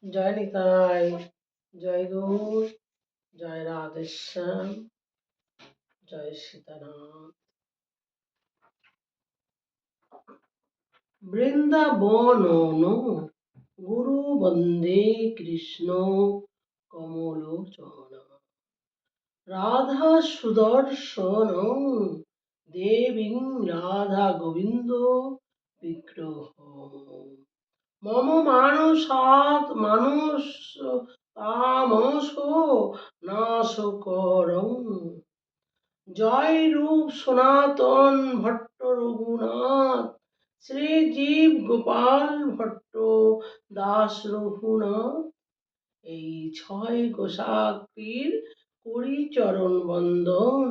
জয় নিতাই, জয় গৌর, জয় রাধেশ্যাম, জয় সীতানাথ। বৃন্দাবন গুরু বন্দে কৃষ্ণ কমলোচন রাধা সুদর্শন দেবীং রাধা গোবিন্দ বিগ্রহ মম মানসাৎ মানুষ তামস নাশকরং জয় রূপ সনাতন ভট্ট রঘুনাথ শ্রী জীব গোপাল ভট্ট দাস রঘুনাথ। এই ছয় গোসাক্ষীর করি চরণ বন্দন,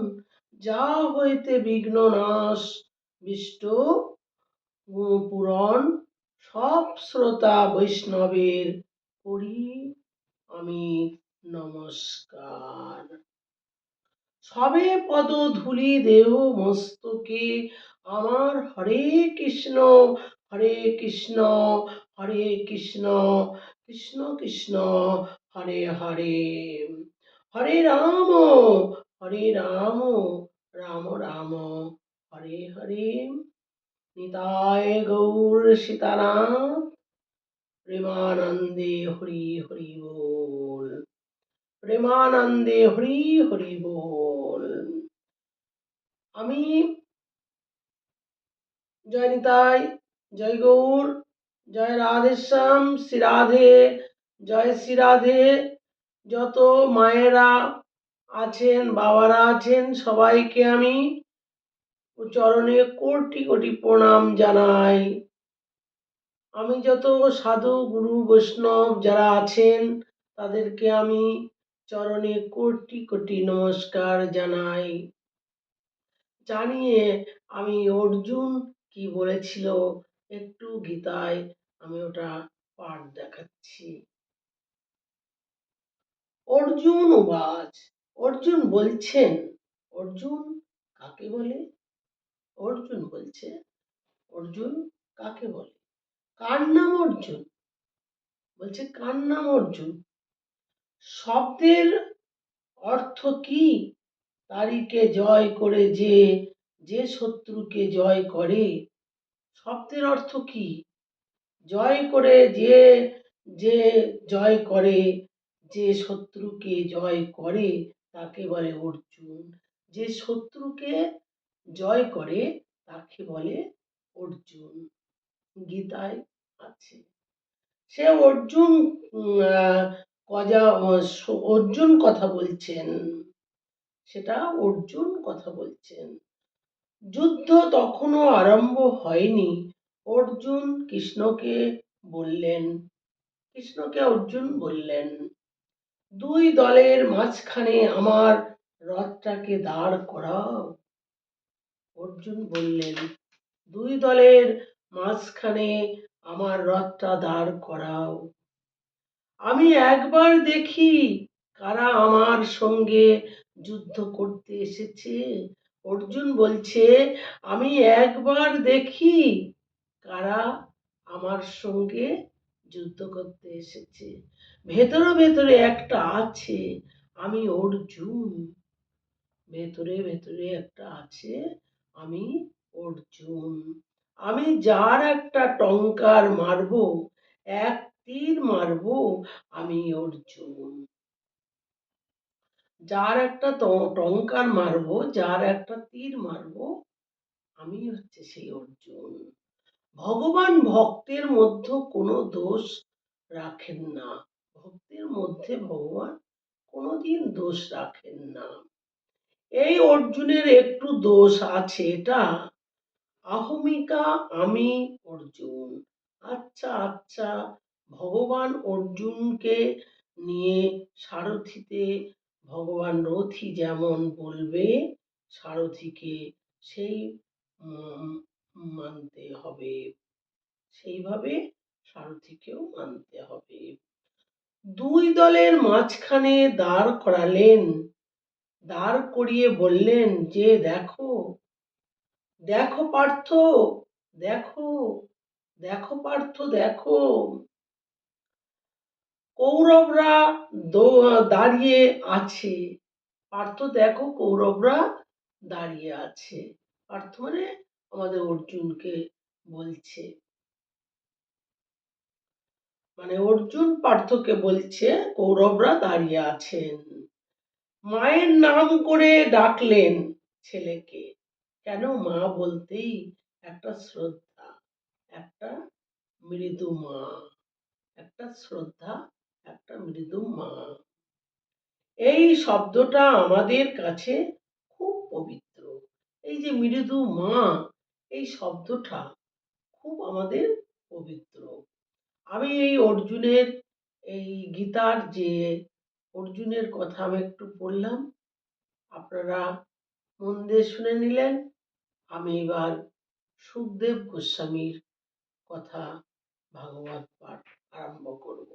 যা হইতে বিঘ্ন নাশ বিষ্ট পুরন সব শ্রোতা বৈষ্ণবের করি আমি নমস্কার। সবে পদ ধূলি দেহ মস্তকে আমার, হরে কৃষ্ণ হরে কৃষ্ণ কৃষ্ণ কৃষ্ণ হরে হরে, হরে রাম রাম রাম হরে হরে। নিতায় গৌর সীতানাথ, প্রেমানন্দে হরি হরি বল, প্রেমানন্দে হরি হরি বল। আমি জয় নিতাই, জয় গৌর, জয় রাধেশ্যাম, শ্রী রাধে, জয় শ্রী রাধে। যত মায়েরা আছেন, বাবারা আছেন, সবাইকে আমি চরণে কোটি কোটি প্রণাম জানাই। আমি যত সাধু গুরু বৈষ্ণব যারা আছেন তাদেরকে আমি চরণে কোটি কোটি নমস্কার জানাই। জানিয়ে আমি অর্জুন কি বলেছিল একটু গীতায় আমি ওটা পাঠ দেখাচ্ছি। অর্জুন উবাচ, অর্জুন বলছেন, অর্জুন কাকে বলে? অর্জুন বলছে, অর্জুন কাকে বলে? কার নাম অর্জুন? বলছে কার নাম অর্জুন? শব্দের অর্থ কি? তারিকে জয় করে যে, যে শত্রুকে জয় করে। শব্দের অর্থ কি? জয় করে যে, যে জয় করে, যে শত্রুকে জয় করে তাকে বলে অর্জুন। যে শত্রুকে জয় করে তাকে বলে অর্জুন, গীতায় আছে। সে অর্জুন অর্জুন কথা বলছেন, সেটা অর্জুন কথা বলছেন। যুদ্ধ তখনও আরম্ভ হয়নি। অর্জুন কৃষ্ণকে বললেন, কৃষ্ণকে অর্জুন বললেন, দুই দলের মাঝখানে আমার রথটাকে দাঁড় করাও। অর্জুন বললেন, দুই দলের মাঝখানে আমার রথটা দাঁড় করাও। আমি একবার দেখি কারা আমার সঙ্গে যুদ্ধ করতে এসেছে। অর্জুন বলছে, আমি একবার দেখি কারা আমার সঙ্গে যুদ্ধ করতে এসেছে। ভেতরে ভেতরে একটা আছে, আমি অর্জুন। ভেতরে ভেতরে একটা আছে, আমি অর্জুন। আমি যার একটা টঙ্কার মারবো, এক তীর মারবো, আমি অর্জুন। যার একটা টঙ্কার মারবো, যার একটা তীর মারবো, আমি হচ্ছে সেই অর্জুন। ভগবান ভক্তের মধ্যে কোনো দোষ রাখেন না। ভক্তের মধ্যে ভগবান কোনোদিন দোষ রাখেন না। এই অর্জুনের একটু দোষ আছে, এটা আহমিকা, আমি অর্জুন। আচ্ছা আচ্ছা, ভগবান অর্জুনকে নিয়ে সারথিতে ভগবান রথি যেমন বলবে সারথিকে, সেই মানতে হবে, সেইভাবে সারথিকেও মানতে হবে। দুই দলের মাঝখানে দাঁড় করালেন, দাঁড় করিয়ে বললেন যে দেখো, দেখো পার্থ, দেখো, দেখো পার্থ, দেখো কৌরবরা দাঁড়িয়ে আছে। পার্থ দেখো কৌরবরা দাঁড়িয়ে আছে। পার্থ মানে আমাদের অর্জুনকে বলছে, মানে অর্জুন পার্থকে বলছে কৌরবরা দাঁড়িয়ে আছেন। মায়ের নাম করে ডাকলেন ছেলেকে। কেন? মা বলতেই একটা শ্রদ্ধা, একটা মৃদু মা, একটা শ্রদ্ধা, একটা মৃদু মা। এই শব্দটা আমাদের কাছে খুব পবিত্র। এই যে মৃদু মা, এই শব্দটা খুব আমাদের পবিত্র। আমি এই অর্জুনের, এই গীতার যে অর্জুনের কথা আমি একটু বললাম, আপনারা মন দিয়ে শুনে নিলেন। আমি এবার সুখদেব গোস্বামীর কথা ভাগবত পাঠ আরম্ভ করব।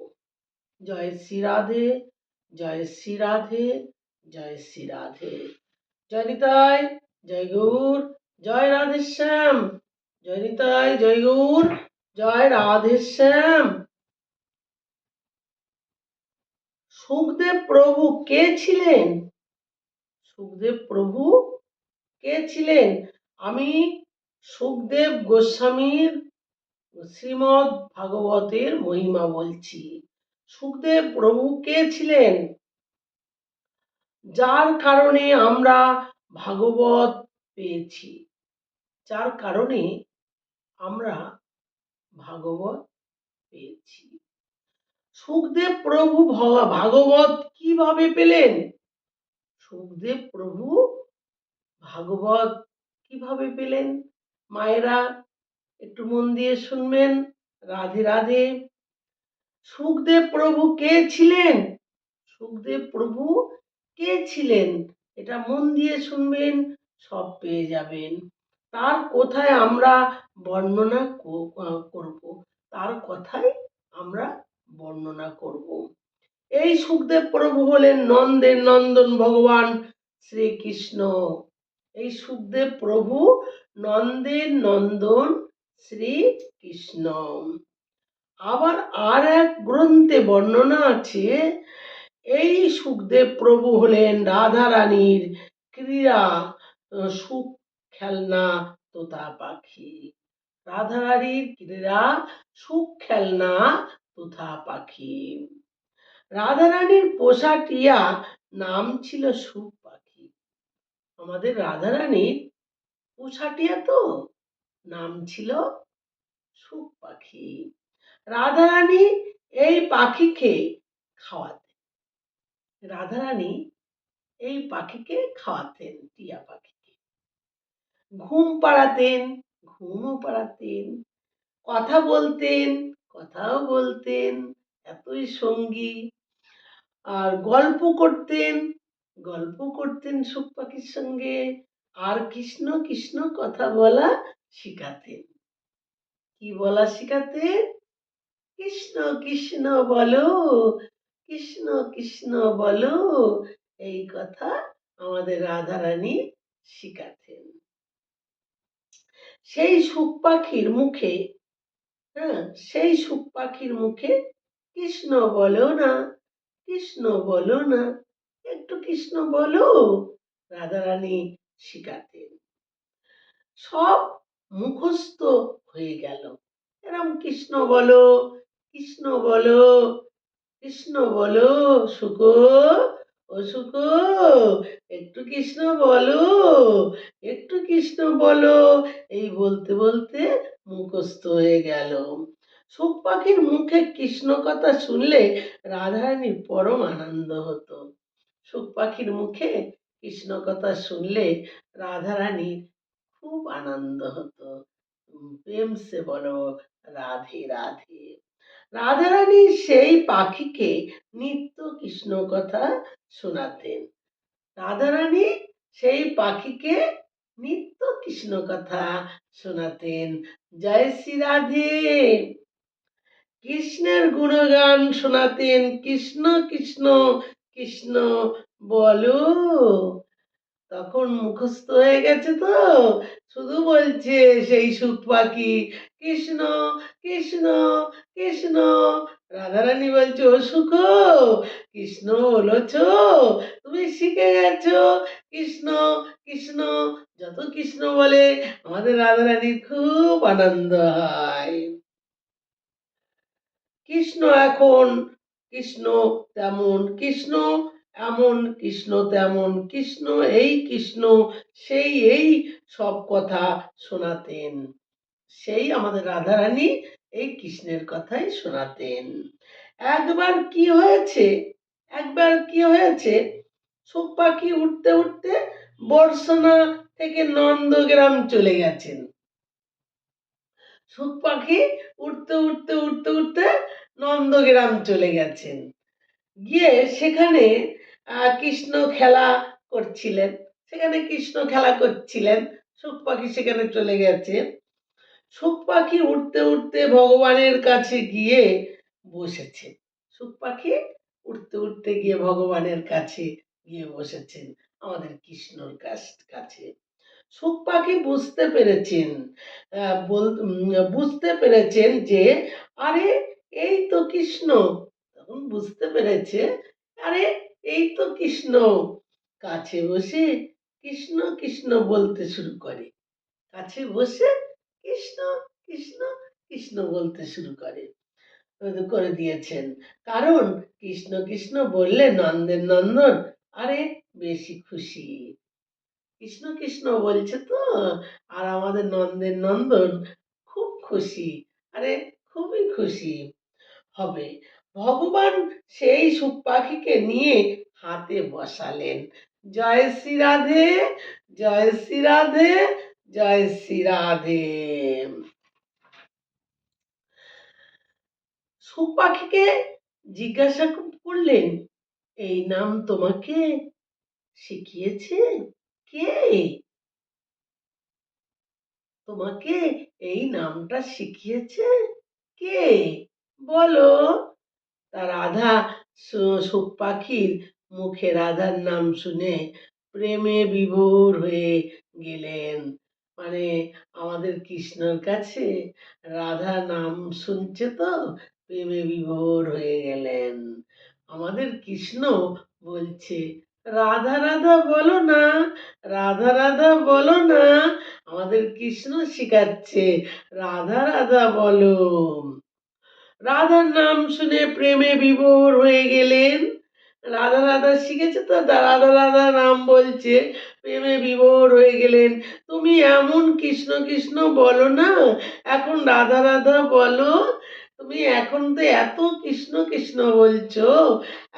জয় শ্রী রাধে, জয় শ্রী রাধে, জয় শ্রী রাধে। জয় নিতাই, জয় গৌর, জয় রাধেশ্যাম। জয় নিতাই, জয় গৌর, জয় রাধেশ্যাম। সুখদেব প্রভু কে ছিলেন? সুখদেব প্রভু কে ছিলেন? আমি সুখদেব গোস্বামীর শ্রীমদ্ ভাগবতের মহিমা বলছি। সুখদেব প্রভু কে ছিলেন? যার কারণে আমরা ভাগবত পেয়েছি, যার কারণে আমরা ভাগবত পেয়েছি। সুখদেব প্রভু ভাগবত কিভাবে পেলেন? সুখদেব প্রভু ভাগবত কিভাবে পেলেন? মায়েরা একটু মন দিয়ে শুনবেন। রাধে রাধে। সুখদেব প্রভু কে ছিলেন? সুখদেব প্রভু কে ছিলেন? এটা মন দিয়ে শুনবেন, সব পেয়ে যাবেন। তার কথায় আমরা বর্ণনা করব, তার কথায় আমরা বর্ণনা করব। এই সুখদেব প্রভু হলেন নন্দের নন্দন ভগবান শ্রীকৃষ্ণ। এই সুখদেব প্রভু নন্দের নন্দন শ্রীকৃষ্ণ। আবার আর এক গ্রন্থে বর্ণনা আছে, এই সুখদেব প্রভু হলেন রাধা রানীর ক্রীড়া সুখ খেলনা তোতা পাখি। রাধা রানীর ক্রীড়া সুখ খেলনা তোতা পাখি। রাধা রানীর পোষা টিয়া নাম ছিল সুখ পাখি। আমাদের রাধা রানীর পোষা টিয়া তো নাম ছিল সুখ পাখি। রাধা রানী এই পাখিকে খাওয়াতেন। রাধা রানী এই পাখিকে খাওয়াতেন, টিয়া পাখিকে। ঘুম পাড়াতেন, ঘুমও পাড়াতেন। কথা বলতেন, কথাও বলতেন, এতই সঙ্গী। আর গল্প করতেন, গল্প করতেন সুখ পাখির সঙ্গে। আর কৃষ্ণ কৃষ্ণ কথা বলা শিখাতেন। কি বলা শিখাতেন? কৃষ্ণ কৃষ্ণ বলো, কৃষ্ণ কৃষ্ণ বলো, এই কথা আমাদের রাধা রানী শিখাতেন। সেই সুখ পাখির মুখে, সেই সুখ পাখির মুখে কৃষ্ণ বলো না, কৃষ্ণ বলো না, একটু কৃষ্ণ বলো, রাধা রানী শিখাতেন। সব মুখস্থ হয়ে গেল। এরম কৃষ্ণ বলো, কৃষ্ণ বলো, কৃষ্ণ বলো, সুকো, ও সুকো, একটু কৃষ্ণ বলো, একটু কৃষ্ণ বলো, এই বলতে বলতে মুখস্থ হয়ে গেল। সুখ পাখির মুখে কৃষ্ণ কথা শুনলে রাধারানীর পরম আনন্দ হতো। সুখ পাখির মুখে কৃষ্ণ কথা শুনলে রাধারানীর খুব আনন্দ হতো। প্রেম সে বলো রাধে রাধে। রাধারানী সেই পাখিকে নিত্য কৃষ্ণ কথা শোনাতেন। রাধারানী সেই পাখিকে নিত্য কৃষ্ণ কথা শোনাতেন। জয় শ্রী রাধে। কৃষ্ণের গুণগান শোনাতেন। কৃষ্ণ কৃষ্ণ কৃষ্ণ বলো। তখন মুখস্থ হয়ে গেছে তো, শুধু বলছে সেই সুখ পাখি, কৃষ্ণ কৃষ্ণ কৃষ্ণ রাধারানী বলছে, ও সুখো, কৃষ্ণ বলেছ, তুমি শিখে গেছো কৃষ্ণ কৃষ্ণ। যত কৃষ্ণ বলে আমাদের রাধারানীর খুব আনন্দ হয়। কৃষ্ণ এখন, কৃষ্ণ তেমন, কৃষ্ণ এমন, কৃষ্ণ তেমন, কৃষ্ণ এই, কৃষ্ণ সেই, এই সব কথা শোনাতেন। সেই আমাদের রাধারানী এই কৃষ্ণের কথাই শোনাতেন। একবার কি হয়েছে, একবার কি হয়েছে, সুখ পাখি উঠতে উঠতে বর্ষনা থেকে নন্দগ্রাম চলে গেছেন। সুখ পাখি উঠতে উঠতে উঠতে উঠতে নন্দগ্রাম চলে গেছেন। গিয়ে সেখানে কৃষ্ণ খেলা করছিলেন, সেখানে কৃষ্ণ খেলা করছিলেন, সুখ পাখি সেখানে চলে গেছে। সুখ পাখি উঠতে উঠতে ভগবানের কাছে গিয়ে বসেছে। সুখ পাখি উঠতে উঠতে গিয়ে ভগবানের কাছে গিয়ে বসেছেন, আমাদের কৃষ্ণর কাছে। সুখ পাখি বুঝতে পেরেছেন, বুঝতে পেরেছেন যে আরে এই তো কৃষ্ণ। তখন বুঝতে পেরেছে আরে এই তো কৃষ্ণ। কাছে বসে কৃষ্ণ কৃষ্ণ বলতে শুরু করে, কাছে বসে কৃষ্ণ কৃষ্ণ কৃষ্ণ বলতে শুরু করে দিয়েছেন। কারণ কৃষ্ণ কৃষ্ণ বললে নন্দের নন্দন আরে বেশি খুশি। কৃষ্ণ কৃষ্ণ বলছে তো, আর আমাদের নন্দের নন্দন খুব খুশি, আরে খুবই খুশি হবে। ভগবান সেই সুখ পাখিকে নিয়ে হাতে বসালেন। জয় শ্রী রাধে, জয় শ্রী রাধে, জয় শ্রী রাধে। সুখ পাখিকে জিজ্ঞাসা করলেন, এই নাম তোমাকে শিখিয়েছে কে? তোমাকে এই নামটা শিখিয়েছে কে, বলো। তা রাধা সুখ পাখির মুখে রাধার নাম শুনে প্রেমে বিভোর হয়ে গেলেন। মানে আমাদের কৃষ্ণর কাছে রাধা নাম শুনছে তো প্রেমে বিভোর হয়ে গেলেন। আমাদের কৃষ্ণ বলছে, রাধা রাধা বলো না, রাধা রাধা বলো না। আমাদের কৃষ্ণ শিখাচ্ছে রাধা রাধা বলো। রাধার নাম শুনে প্রেমে বিভোর হয়ে গেলেন। রাধা রাধা শিখেছে তো, রাধা রাধা নাম বলছে, প্রেমে বিভোর হয়ে গেলেন। তুমি এমন কৃষ্ণ কৃষ্ণ বলো না, এখন রাধা রাধা বলো। তুমি এখন তো এত কৃষ্ণ কৃষ্ণ বলছো,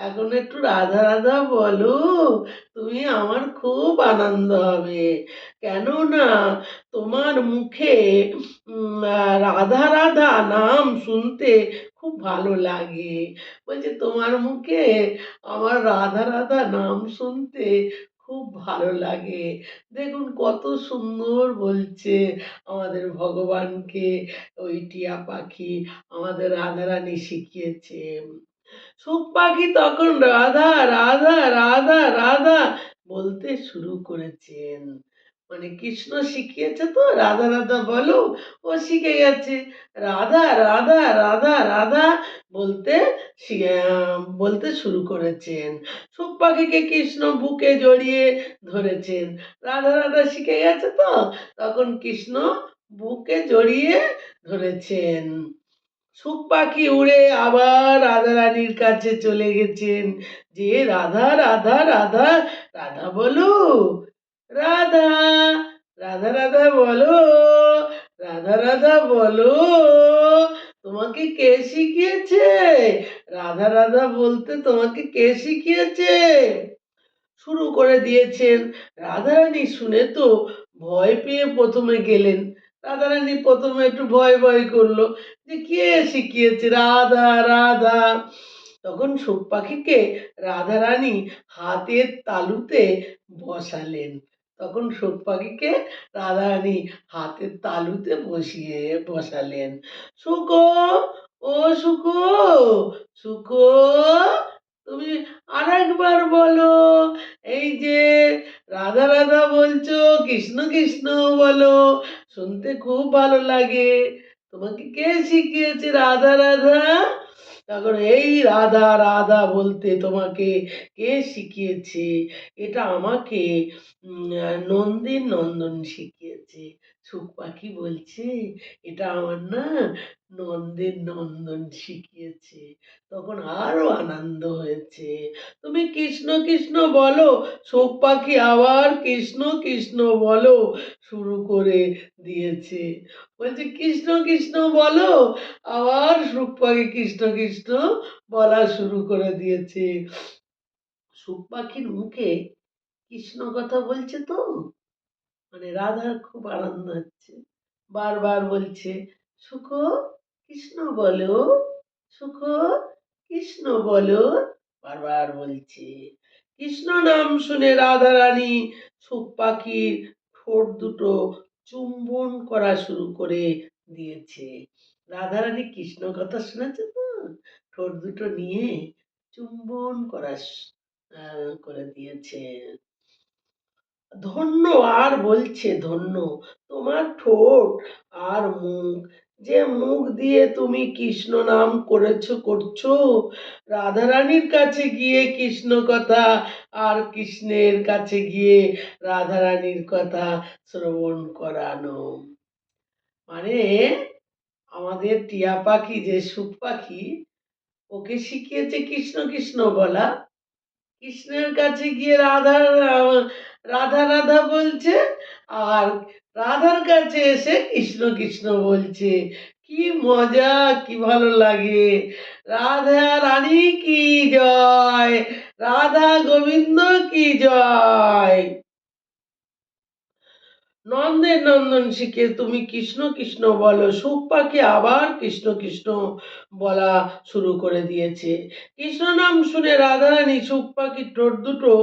এখন একটু রাধা রাধা বলো, তুমি আমার খুব আনন্দ হবে। কেননা তোমার মুখে রাধা রাধা নাম শুনতে খুব ভালো লাগে। বলছে তোমার মুখে আমার রাধা রাধা নাম শুনতে খুব ভালো লাগে। দেখুন কত সুন্দর বলছে আমাদের ভগবানকে ওই টিয়া পাখি আমাদের রাধারানী শিখিয়েছে। সুখ পাখি তখন রাধা রাধা রাধা রাধা বলতে শুরু করেছেন। মানে কৃষ্ণ শিখিয়েছে তো রাধা রাধা বলো, ও শিখে গেছে রাধা রাধা রাধা রাধা বলতে বলতে শুরু করেছেন। সুখ পাখিকে কৃষ্ণ বুকে জড়িয়ে ধরেছেন, রাধা রাধা শিখে গেছে তো, তখন কৃষ্ণ বুকে জড়িয়ে ধরেছেন। সুখ পাখি উড়ে আবার রাধা রানীর কাছে চলে গেছেন, যে রাধা রাধা রাধা রাধা বলো, রাধা রাধা রাধা বলো, রাধা রাধা বলো, তোমাকে কে শিখিয়েছে রাধা রাধা বলতে, তোমাকে কে শিখিয়েছে? শুরু করে দিয়েছেন। রাধারানী শুনে তো ভয় পেয়ে প্রথমে গেলেন। রাধারানী প্রথমে একটু ভয় ভয় করলো যে কে শিখিয়েছে রাধা রাধা। তখন সুখ পাখিকে রাধারানী হাতের তালুতে বসালেন। তখন সুখ পাখিকে রাধারানী হাতের তালুতে বসালেন। সুখো, ও সুখো, সুখো, তুমি আরেকবার বলো, এই যে রাধা রাধা বলছো, কৃষ্ণ কৃষ্ণ বলো, শুনতে খুব ভালো লাগে। তোমাকে কে শিখিয়েছে রাধা রাধা? তখন এই রাধা রাধা বলতে তোমাকে কে শিখিয়েছে? এটা আমাকে নন্দীর নন্দন শিখিয়েছে। সুখ পাখি বলছে এটা আমার না নন্দের নন্দন শিখিয়েছে। তখন আরো আনন্দ হয়েছে। তুমি কৃষ্ণ কৃষ্ণ বলো, সুখ পাখি আবার কৃষ্ণ কৃষ্ণ বলো শুরু করে দিয়েছে। বলছে কৃষ্ণ কৃষ্ণ বলো, আবার সুখ পাখি কৃষ্ণ কৃষ্ণ বলা শুরু করে দিয়েছে। সুখ পাখির মুখে কৃষ্ণ কথা বলছে তো, মানে রাধার খুব আনন্দ হচ্ছে। বারবার বলছে সুখ কৃষ্ণ বলো, সুখ কৃষ্ণ বলো, বারবার বলছে। কৃষ্ণ নাম শুনে রাধা রানী সুখ পাখির ঠোঁট দুটো চুম্বন করা শুরু করে দিয়েছে। রাধা রানী কৃষ্ণ কথা শুনেছে তো, ঠোঁট দুটো নিয়ে চুম্বন করা করে দিয়েছে। ধন্য, আর বলছে ধন্য তোমার ঠোঁট আর মুখ, যে মুখ দিয়ে তুমি কৃষ্ণ নাম করছো, রাধারানীর কাছে গিয়ে কৃষ্ণ কথা আর কৃষ্ণের কাছে গিয়ে রাধারানীর কথা শ্রবণ করানো। মানে আমাদের টিয়া পাখি যে সুখ পাখি, ওকে শিখিয়েছে কৃষ্ণ কৃষ্ণ বলা, কৃষ্ণের কাছে গিয়ে রাধা রাধা বলছে, আর রাধার কাছে এসে কৃষ্ণ কৃষ্ণ বলছে। কি মজা, কি ভালো লাগে। রাধা রানী কি জয়, রাধা গোবিন্দ কি জয়। নন্দের নন্দন শিখে তুমি কৃষ্ণ কৃষ্ণ বলো, সুখ পাখি আবার কৃষ্ণ কৃষ্ণ বলা শুরু করে দিয়েছে। কৃষ্ণ নাম শুনে রাধারানী সুখ পাখির ঠোঁট দুটো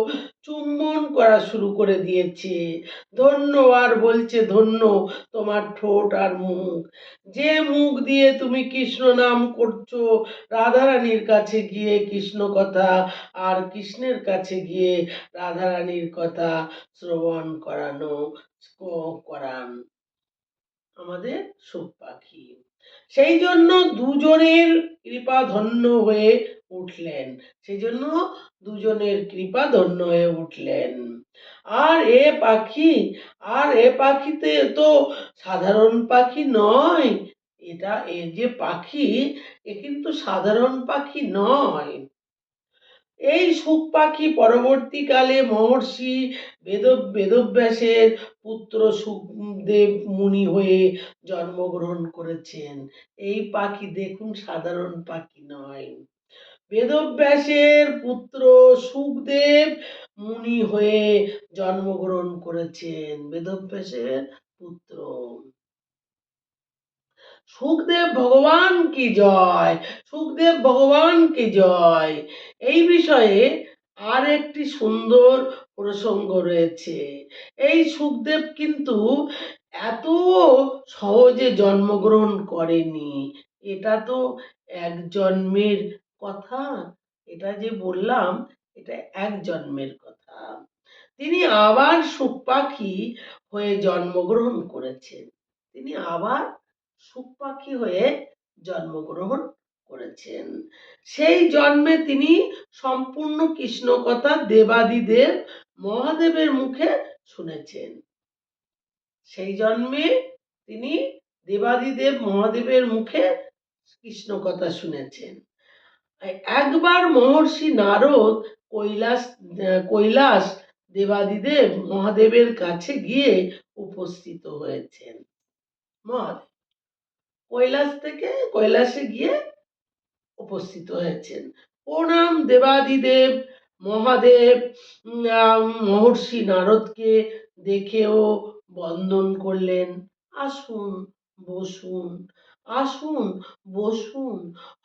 চুম্বন করা শুরু করে দিয়েছে। ধন্য, আর বলছে ধন্য তোমার ঠোঁট আর মুখ, যে মুখ দিয়ে তুমি কৃষ্ণ নাম করছো, রাধারানীর কাছে গিয়ে কৃষ্ণ কথা আর কৃষ্ণের কাছে গিয়ে রাধারানীর কথা শ্রবণ করান আমাদের সুখ পাখি। সেই জন্য দুজনের কৃপা ধন্য হয়ে উঠলেন, সেই জন্য দুজনের কৃপা ধন্য হয়ে উঠলেন। আর এ পাখিতে তো সাধারণ পাখি নয়, এ যে পাখি, এ কিন্তু সাধারণ পাখি নয়। এই সুখ পাখি পরবর্তীকালে মহর্ষি বেদব্যাসের পুত্র সুখদেব মুনি হয়ে জন্মগ্রহণ করেছেন। এই পাখি দেখুন সাধারণ পাখি নয়। বেদব্যাসের পুত্র সুখদেব মুনি হয়ে জন্মগ্রহণ করেছেন, বেদব্যাসের পুত্র সুখদেব ভগবান কি জয়, সুখদেব ভগবান কি জয়। এই বিষয়ে আর একটি সুন্দর প্রসঙ্গ রয়েছে। এই সুখদেব কিন্তু এত সহজে জন্মগ্রহণ করেনি, এটা তো এক জন্মের কথা, এটা যে বললাম এটা এক জন্মের কথা। তিনি আবার সুখ পাখি হয়ে জন্মগ্রহণ করেছেন, তিনি আবার সুখ পাখি হয়ে জন্মগ্রহণ করেছেন। সেই জন্মে তিনি সম্পূর্ণ কৃষ্ণ কথা দেবাদিদেব মহাদেবের মুখে শুনেছেন। সেই জন্মে তিনি দেবাদিদেব মহাদেবের মুখে কৃষ্ণ কথা শুনেছেন। একবার মহর্ষি নারদ কৈলাস দেবাদিদেব মহাদেবের কাছে গিয়ে উপস্থিত হয়েছেন। মহাদেব কৈলাসে গিয়ে উপস্থিত হয়েছেন। প্রণাম দেবাদিদেব মহাদেব মহর্ষি নারদকে দেখেও বন্দন করলেন। আসুন বসুন, আসুন বসুন,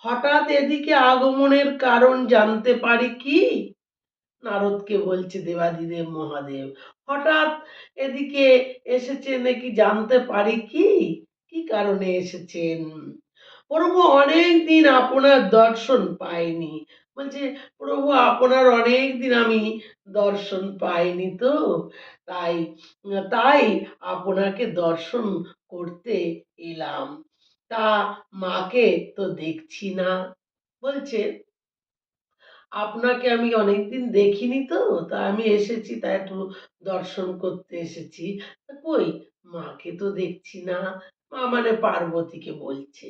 হঠাৎ এদিকে আগমনের কারণ জানতে পারি কি? নারদকে বলছে দেবাদিদেব মহাদেব, হঠাৎ এদিকে এসেছে নাকি জানতে পারি কি? কি কারণে এসেছেন? প্রভু অনেক দিন আপনার দর্শন পাইনি। বলছে প্রভু আপনার অনেক দিন আমি দর্শন পাইনি তো, তাই তাই আপনাকে দর্শন করতে এলাম। তা মাকে তো দেখছি না। বলছে, আপনাকে আমি অনেকদিন দেখিনি তো, তা আমি এসেছি, তা একটু দর্শন করতে এসেছি। তা কই মাকে তো দেখছি না। মা মানে পার্বতীকে বলছে।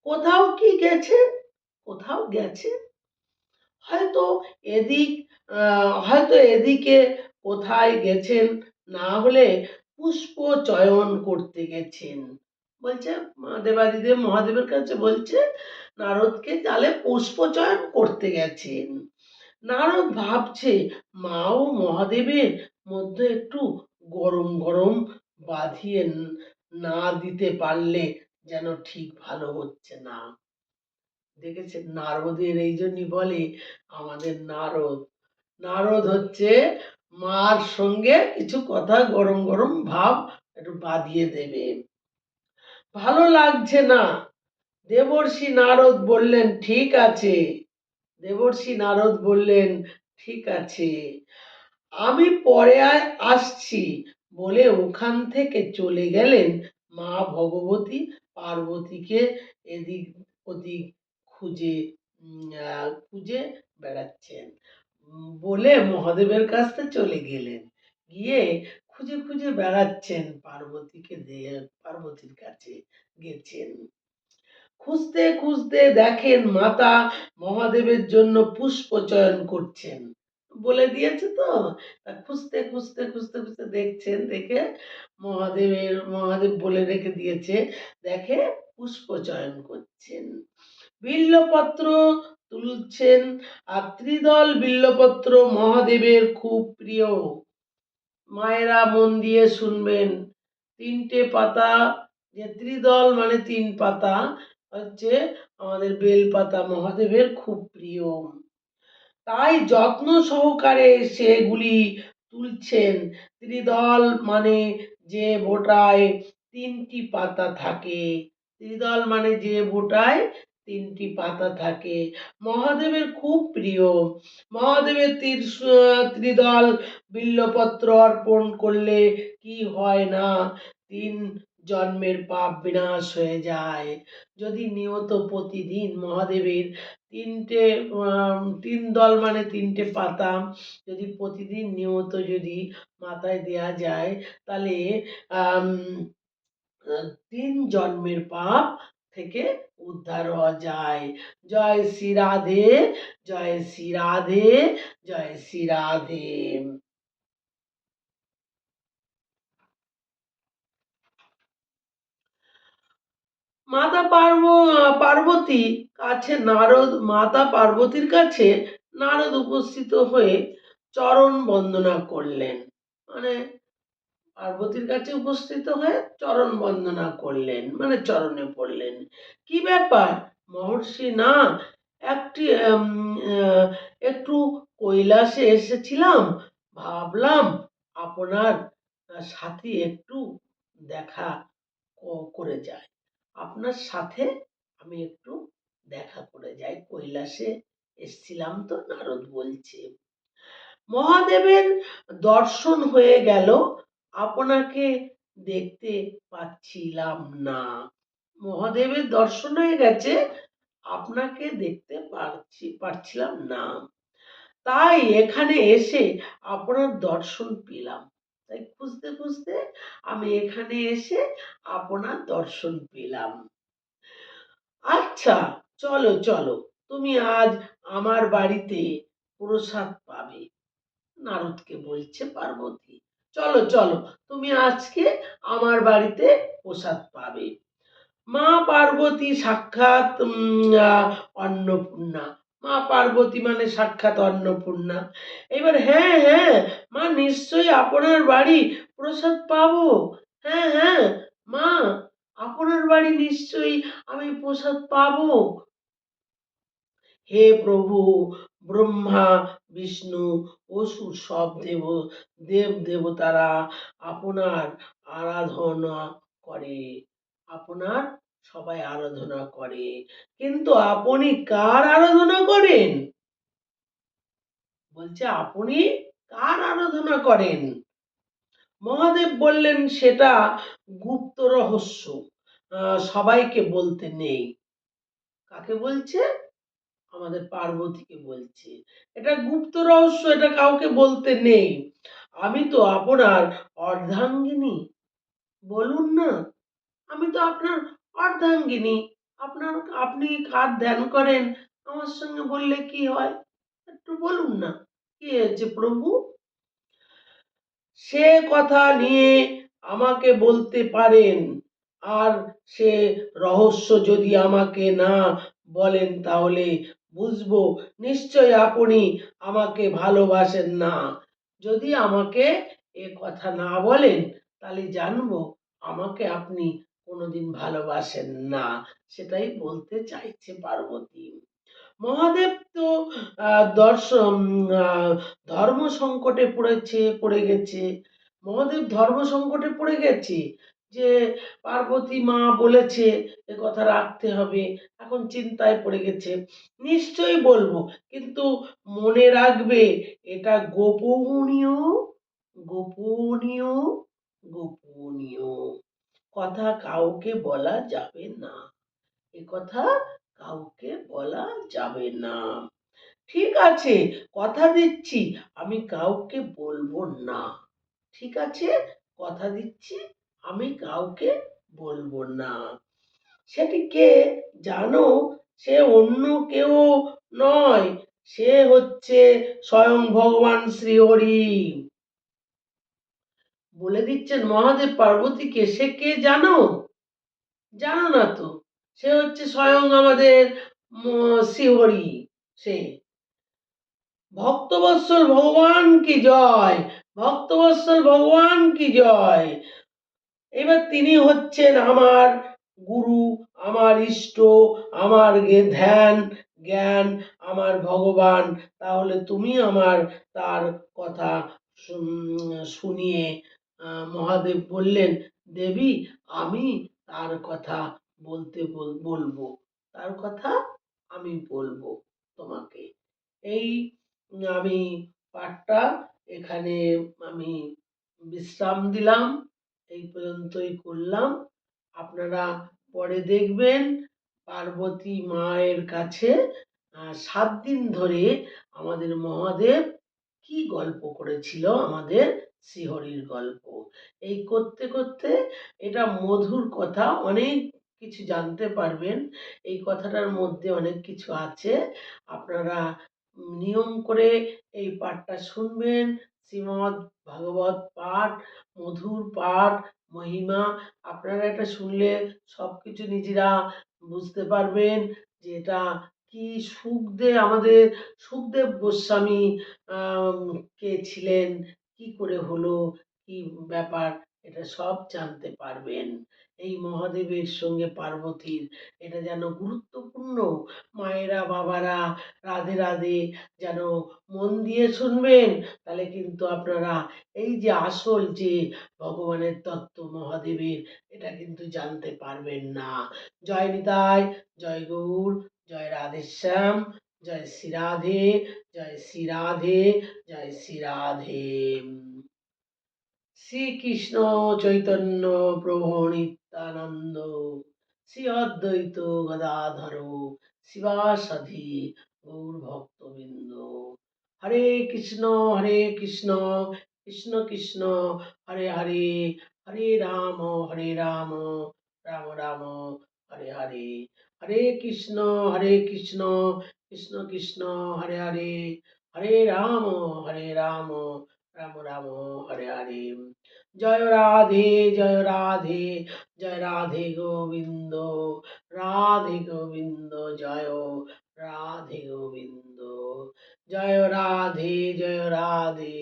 কোথাও কি গেছেন? কোথাও গেছেন? হয়তো এদিক হয়তো এদিকে কোথায় গেছেন, না হলে পুষ্প চয়ন করতে গেছেন। বলছে দেবাদিদেব মহাদেবের কাছে বলছে নারদকে তাহলে পুষ্প চয়ন করতে গেছেন। নারদ ভাবছে মা ও মহাদেবের মধ্যে একটু গরম গরম বাঁধিয়ে না দিতে পারলে যেন ঠিক ভালো হচ্ছে না। দেখেছেন নারদের এই জন্যই বলে আমাদের নারদ, নারদ হচ্ছে মার সঙ্গে কিছু কথা গরম গরম ভাব একটু বাঁধিয়ে দেবে। ভালো লাগছে না। দেবর্ষি নারদ বললেন ঠিক আছে। দেবর্ষি নারদ বললেন ঠিক আছে, আমি পরে আসছি বলে ওখান থেকে চলে গেলেন। মা ভগবতী পার্বতীকে এদিক ওদিক খুঁজে খুঁজে বেড়াচ্ছেন বলে মহাদেবের কাছে চলে গেলেন। গিয়ে খুঁজে খুঁজে বেড়াচ্ছেন, পার্বতীকে দিয়ে পার্বতীর কাছে গেছেন। খুঁজতে খুঁজতে দেখেন মাতা মহাদেবের জন্য পুষ্প চয়ন করছেন, বলে দিয়েছে তো। তা খুঁজতে খুঁজতে খুঁজতে খুঁজতে দেখছেন, দেখে মহাদেব বলে রেখে দিয়েছে, দেখে পুষ্প চয়ন করছেন, বিল্লপত্র তুলছেন। আর ত্রিদল বিল্লপত্র মহাদেবের খুব প্রিয়। মায়েরা মন দিয়ে শুনবেন। তিনটে পাতা, যে ত্রিদল মানে তিন পাতা, হচ্ছে আমাদের বেল পাতা মহাদেবের খুব প্রিয়। তাই যত্ন সহকারে সেগুলি তুলছেন। ত্রিদল মানে যে বোটায় তিনটি পাতা থাকে, ত্রিদল মানে যে বোটায় তিনটি পাতা থাকে, মহাদেবের খুব প্রিয়। মহাদেবের ত্রিদল বিল্লপত্র অর্পণ করলে কি হয় না, 3 জন্মের পাপ বিনাশ হয়ে যায়। যদি নিয়ত প্রতিদিন মহাদেবের তিনটে 3 দল মানে তিনটে পাতা যদি প্রতিদিন নিয়ত যদি মাথায় দেয়া যায়, তাহলে 3 জন্মের পাপ থেকে উদ্ধার হওয়া যায়। জয় শ্রী রাধে, জয় শ্রী রাধে, জয় শ্রী রাধে। পার্বতী কাছে নারদ, মাতা পার্বতীর কাছে নারদ উপস্থিত হয়ে চরণ বন্দনা করলেন। মানে পার্বতীর কাছে উপস্থিত হয়ে চরণ বন্দনা করলেন, মানে চরণে পড়লেন। কি ব্যাপার মহর্ষি, না একটি একটু কৈলাসে এসেছিলাম, ভাবলাম আপনার সাথে একটু দেখা করে যায়, আপনার সাথে আমি একটু দেখা করে যাই, কৈলাসে এসছিলাম তো, নারদ বলছে। মহাদেবের দর্শন হয়ে গেল, আপনাকে দেখতে পাচ্ছিলাম না। মহাদেবের দর্শন হয়ে গেছে, আপনাকে দেখতে পারছিলাম না। তাই এখানে এসে আপনার দর্শন পেলাম। তাই খুঁজতে খুঁজতে আমি এখানে এসে আপনার দর্শন পেলাম। আচ্ছা চলো চলো, তুমি আজ আমার বাড়িতে প্রসাদ পাবে। নারদকে বলছে পার্বতী, চলো চলো, তুমি আজকে আমার বাড়িতে প্রসাদ পাবে। মা পার্বতী সাক্ষাৎ অন্নপূর্ণা। মা পার্বতী মানে সাক্ষাৎ অন্নপূর্ণা। এবার হ্যাঁ হ্যাঁ মা, নিশ্চয়ই আপনার বাড়ি প্রসাদ পাবো। হ্যাঁ হ্যাঁ মা, আপনার বাড়ি নিশ্চয়ই আমি প্রসাদ পাবো। হে প্রভু, ব্রহ্মা বিষ্ণু অসুর সব দেবতারা আপনার আরাধনা করে, আপনার সবাই আরাধনা করে, কিন্তু আপনি কার আরাধনা করেন? বলছে আপনি কার আরাধনা করেন? মহাদেব বললেন সেটা গুপ্ত রহস্য, সবাইকে বলতে নেই। কাকে বলছে? আমাদের পার্বতীকে বলছে। এটা গুপ্ত রহস্য, এটা কাউকে বলতে নেই। আমি তো আপনার অর্ধাঙ্গিনী, বলুন না, আমি তো আপনার অর্ধাঙ্গিনী। আপনার, আপনি কার ধ্যান করেন আমার সঙ্গে বললে কি হয়? একটু বলুন না, কি হয়েছে প্রভু? সে কথা নিয়ে আমাকে বলতে পারেন, আর সে রহস্য যদি আমাকে না বলেন তাহলে বুঝবো নিশ্চয় আপনি আমাকে ভালোবাসেন না। যদি আমাকে এ কথা না বলেন তাহলে জানবো আমাকে আপনি কোনোদিন ভালোবাসেন না। সেটাই বলতে চাইছে পার্বতী। মহাদেব তো দর্শন ধর্ম সংকটে পড়ে গেছে। মহাদেব ধর্ম সংকটে পড়ে গেছে যে পার্বতী মা বলেছে এ কথা রাখতে হবে, এখন চিন্তায় পড়ে গেছে। নিশ্চয়ই বলবো, কিন্তু মনে রাখবে এটা গোপনীয়, গোপনীয়, গোপনীয় কথা, কাউকে বলা যাবে না। এ কথা কাউকে বলা যাবে না। ঠিক আছে, কথা দিচ্ছি আমি কাউকে বলবো না। ঠিক আছে, কথা দিচ্ছি আমি কাউকে বলবো না। সেটি কে জানো? সে অন্য কেউ নয়, সে হচ্ছে স্বয়ং ভগবান শ্রীহরি। বলে দিচ্ছেন মহাদেব পার্বতীকে, সে কে জানো? জানো না তো? সে হচ্ছে স্বয়ং আমাদের শ্রীহরি। সে ভক্তবৎসল ভগবান কি জয়, ভক্তবৎসল ভগবান কি জয়। এবার তিনি হচ্ছেন আমার গুরু, আমার ইষ্ট, আমার ধ্যান জ্ঞান, আমার ভগবান। তাহলে তুমি আমার তার কথা শুনিয়ে মহাদেব বললেন, দেবী আমি তার কথা বলবো, তার কথা আমি বলবো তোমাকে। এই আমি পাঠটা এখানে আমি বিশ্রাম দিলাম, এই পর্যন্তই করলাম। আপনারা পরে দেখবেন পার্বতী মায়ের কাছে 7 দিন ধরে আমাদের মহাদেব কি গল্প করেছিল, আমাদের শ্রীহরির গল্প। এই করতে করতে এটা মধুর কথা, অনেক কিছু জানতে পারবেন। এই কথাটার মধ্যে অনেক কিছু আছে। আপনারা নিয়ম করে এই পাঠটা শুনবেন। শ্রীমদ্ ভাগবত পাঠ, মধুর পাঠ, মহিমা। আপনারা এটা শুনলে সব কিছু নিজেরা বুঝতে পারবেন যে এটা কি। আমাদের সুখদেব গোস্বামী কে ছিলেন, কি করে হলো, কি ব্যাপার, এটা সব জানতে পারবেন। এই মহাদেবের সঙ্গে পার্বতীর এটা যেন গুরুত্বপূর্ণ। মায়েরা বাবারা রাধে রাধে যেন মন দিয়ে শুনবেন, তাহলে কিন্তু আপনারা এই যে আসল যে ভগবানের তত্ত্ব মহাদেবের, এটা কিন্তু জানতে পারবেন না। জয় নিতাই, জয় গৌর, জয় রাধেশ্যাম, জয় শ্রী রাধে, জয় শ্রী রাধে, জয় শ্রী রাধে। শ্রীকৃষ্ণ চৈতন্য প্রভু নিত্যানন্দ, শ্রী অদ্বৈত গদাধর শিবাসাদি গৌর ভক্তবৃন্দ। হরে কৃষ্ণ, কৃষ্ণ কৃষ্ণ হরে হরে, হরে রাম রাম রাম হরে হরে। হরে কৃষ্ণ, কৃষ্ণ কৃষ্ণ হরে হরে, হরে রাম রাম রাম হরে হরে। জয় রাধে, জয় রাধে, জয় রাধে গোবিন্দ, রাধে গোবিন্দ জয়, রাধে গোবিন্দ জয়। রাধে, জয় রাধে,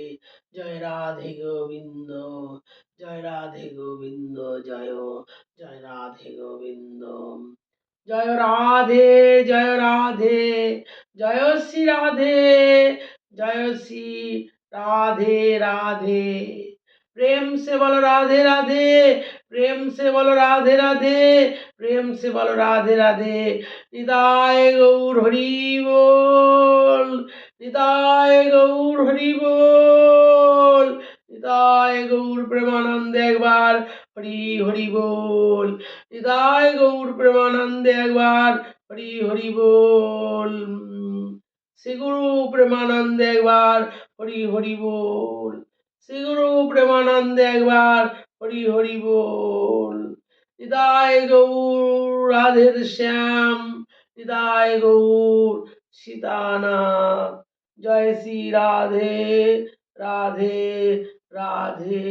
জয় রাধে গোবিন্দ, জয় রাধে গোবিন্দ জয়, জয় রাধে গোবিন্দ। জয় রাধে, জয় রাধে, জয় শ্রী রাধে, জয় শ্রী राधे राधे। प्रेम से बोलो राधे राधे, प्रेम से बोलो राधे राधे, प्रेम से बोलो राधे राधे। निताय गौर हरि बोल, निताय गौर हरि बोल, निताय गौर प्रेमानंद। एक बार हरि हरि बोल, निताय गौर प्रेमानंद। एक बार हरि हरि बोल। শ্রী গুরু প্রেমানন্দে একবার হরি হরি বল। শ্রী গুরু প্রেমানন্দে একবার হরি হরি বল। নিতাই গৌর রাধের শ্যাম, নিতাই গৌর সীতানাথ। জয় শ্রী রাধে রাধে রাধে।